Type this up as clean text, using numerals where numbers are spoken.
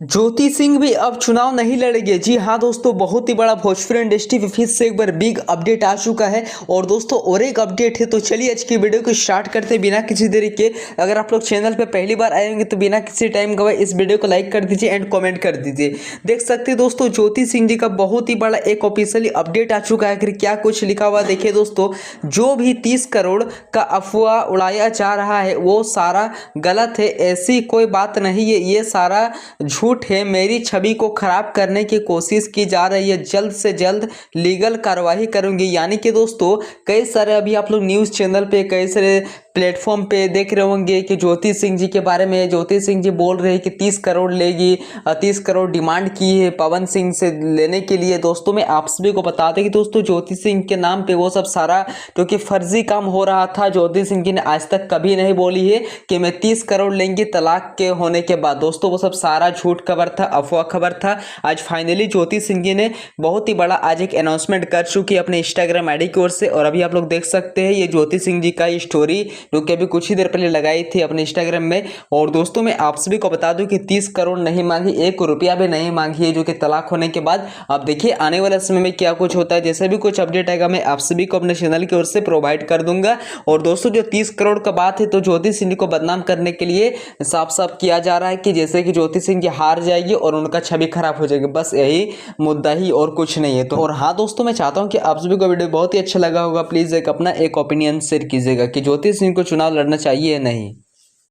ज्योति सिंह भी अब चुनाव नहीं लड़ेंगे। जी हाँ दोस्तों, बहुत ही बड़ा भोजपुरी इंडस्ट्री में फिर से एक बार बिग अपडेट आ चुका है। और दोस्तों और एक अपडेट है, तो चलिए आज की वीडियो को स्टार्ट करते बिना किसी देरी के। अगर आप लोग चैनल पे पहली बार आए होंगे तो बिना किसी टाइम गवाए इस वीडियो को लाइक कर दीजिए एंड कॉमेंट कर दीजिए। देख सकते हैं दोस्तों, ज्योति सिंह जी का बहुत ही बड़ा एक ऑफिशियली अपडेट आ चुका है। आखिर क्या कुछ लिखा हुआ देखिए दोस्तों। जो भी 30 करोड़ का अफवाह उड़ाया जा रहा है वो सारा गलत है, ऐसी कोई बात नहीं है, ये सारा झूठ है। मेरी छवि को खराब करने की कोशिश की जा रही है, जल्द से जल्द लीगल कार्रवाई करूंगी। यानी कि दोस्तों कई सारे अभी आप लोग न्यूज़ चैनल पे कई सारे प्लेटफॉर्म पे देख रहे होंगे कि ज्योति सिंह जी के बारे में ज्योति सिंह जी बोल रहे हैं कि 30 करोड़ लेगी, 30 करोड़ डिमांड की है पवन सिंह से लेने के लिए। दोस्तों मैं आप सभी को बता दें कि दोस्तों ज्योति सिंह के नाम पे वो सब सारा क्योंकि फर्जी काम हो रहा था। ज्योति सिंह जी ने आज तक कभी नहीं बोली है कि मैं 30 करोड़ लेंगी तलाक के होने के बाद। दोस्तों वो सब सारा झूठ खबर था, अफवाह खबर था। आज फाइनली ज्योति सिंह जी ने बहुत ही बड़ा आज एक अनाउंसमेंट कर चुकी है अपने इंस्टाग्राम आईडी की ओर से। और अभी आप लोग देख सकते हैं ये ज्योति सिंह जी का स्टोरी जो कि अभी कुछ ही देर पहले लगाई थी अपने इंस्टाग्राम में। और दोस्तों मैं आप सभी को बता दूं कि 30 करोड़ नहीं मांगी, 1 रुपया भी नहीं मांगी है जो कि तलाक होने के बाद। अब देखिए आने वाले समय में क्या कुछ होता है, जैसे भी कुछ अपडेट आएगा मैं आप सभी को अपने चैनल की ओर से प्रोवाइड कर दूंगा। और दोस्तों जो 30 करोड़ का बात है, तो ज्योति सिंह को बदनाम करने के लिए साफ साफ किया जा रहा है कि जैसे कि ज्योति सिंह जी हार जाएगी और उनका छवि खराब हो जाएगी, बस यही मुद्दा ही और कुछ नहीं है। तो और हाँ दोस्तों मैं चाहता हूँ कि आप सभी को वीडियो बहुत ही अच्छा लगा होगा, प्लीज एक अपना एक ओपिनियन शेयर कीजिएगा कि ज्योति सिंह को चुनाव लड़ना चाहिए या नहीं।